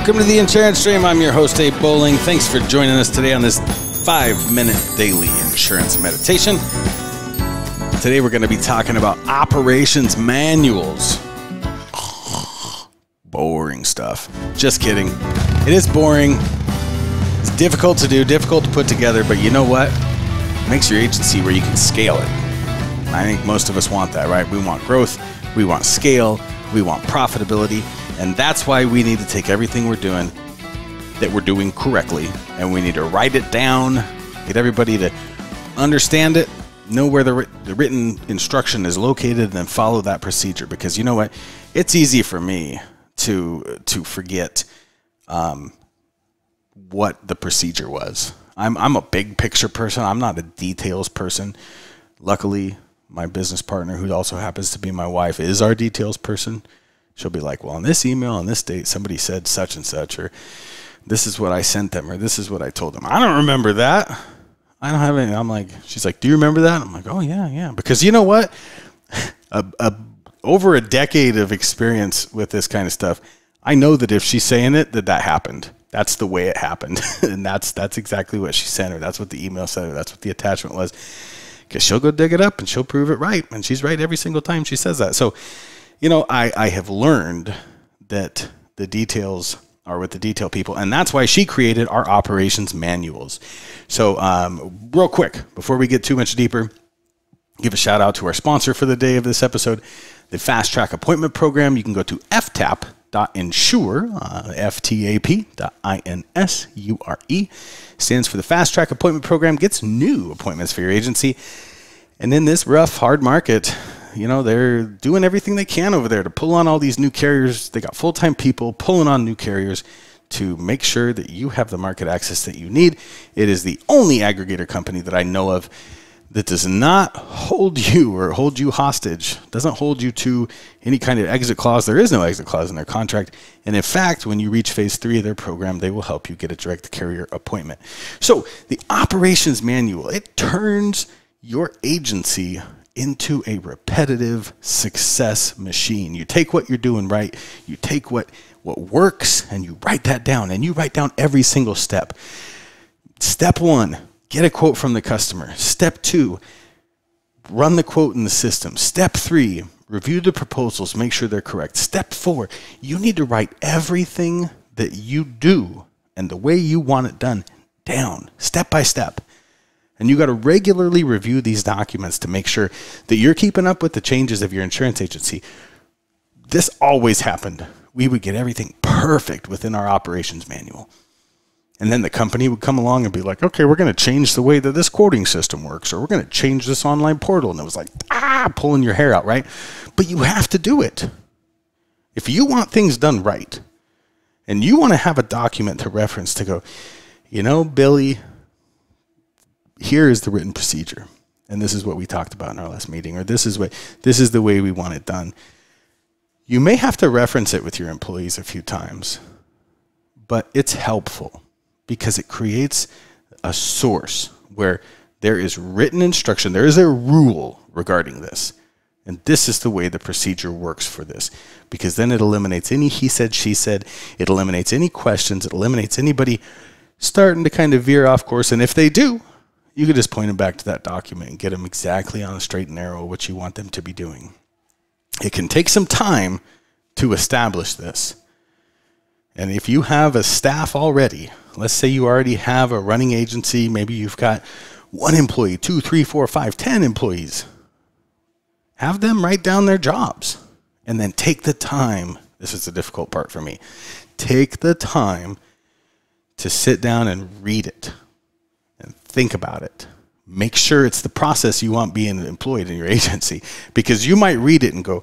Welcome to the Insurance Stream. I'm your host, Dave Bowling. Thanks for joining us today on this 5-minute daily insurance meditation. Today we're going to be talking about operations manuals. Boring stuff. Just kidding. It is boring. It's difficult to do, difficult to put together, but you know what? It makes your agency where you can scale it. I think most of us want that, right? We want growth, we want scale, we want profitability, and that's why we need to take everything we're doing that we're doing correctly, and we need to write it down, get everybody to understand it, know where the written instruction is located, and then follow that procedure. Because you know what? It's easy for me to forget what the procedure was. I'm a big picture person. I'm not a details person. Luckily, my business partner, who also happens to be my wife, is our details person. She'll be like, well, on this email, on this date, somebody said such and such, or this is what I sent them, or this is what I told them. I don't remember that. I don't have any. I'm like, she's like, do you remember that? I'm like, oh, yeah. Because you know what? Over a decade of experience with this kind of stuff, I know that if she's saying it, that happened. That's the way it happened. And that's exactly what she sent her. That's what the email said her. That's what the attachment was. Because she'll go dig it up and she'll prove it right. And she's right every single time she says that. So, you know, I have learned that the details are with the detail people. And that's why she created our operations manuals. So real quick, before we get too much deeper, give a shout out to our sponsor for the day of this episode, the Fast Track Appointment Program. You can go to ftap.insure, ftap.insure. Stands for the Fast Track Appointment Program. Gets new appointments for your agency. And in this rough, hard market, you know, they're doing everything they can over there to pull on all these new carriers. They got full-time people pulling on new carriers to make sure that you have the market access that you need. It is the only aggregator company that I know of that does not hold you hostage, doesn't hold you to any kind of exit clause. There is no exit clause in their contract. And in fact, when you reach phase 3 of their program, they will help you get a direct carrier appointment. So the operations manual, it turns your agency into a repetitive success machine. You take what you're doing right, you take what works, and you write that down, and you write down every single step. Step 1, get a quote from the customer. Step 2, run the quote in the system. Step 3, review the proposals, make sure they're correct. Step 4, you need to write everything that you do and the way you want it done down, step by step. And you got to regularly review these documents to make sure that you're keeping up with the changes of your insurance agency. This always happened. We would get everything perfect within our operations manual. And then the company would come along and be like, okay, we're going to change the way that this quoting system works, or we're going to change this online portal. And it was like, pulling your hair out, right? But you have to do it. If you want things done right, and you want to have a document to reference to go, you know, Billy, here is the written procedure, and this is what we talked about in our last meeting, or this is the way we want it done. You may have to reference it with your employees a few times, but it's helpful because it creates a source where there is written instruction. There is a rule regarding this, and this is the way the procedure works for this, because then it eliminates any he said, she said. It eliminates any questions. It eliminates anybody starting to kind of veer off course, and if they do, you could just point them back to that document and get them exactly on the straight and narrow what you want them to be doing. It can take some time to establish this. And if you have a staff already, let's say you already have a running agency, maybe you've got 1 employee, 2, 3, 4, 5, 10 employees. Have them write down their jobs and then take the time. This is the difficult part for me. Take the time to sit down and read it. And think about it. Make sure it's the process you want being employed in your agency. Because you might read it and go,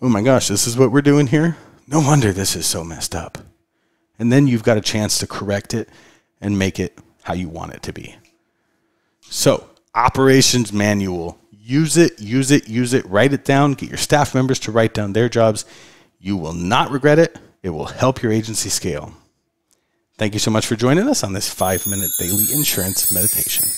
oh my gosh, this is what we're doing here? No wonder this is so messed up. And then you've got a chance to correct it and make it how you want it to be. So, operations manual. Use it, use it, use it. Write it down. Get your staff members to write down their jobs. You will not regret it. It will help your agency scale. Thank you so much for joining us on this 5-minute daily insurance meditation.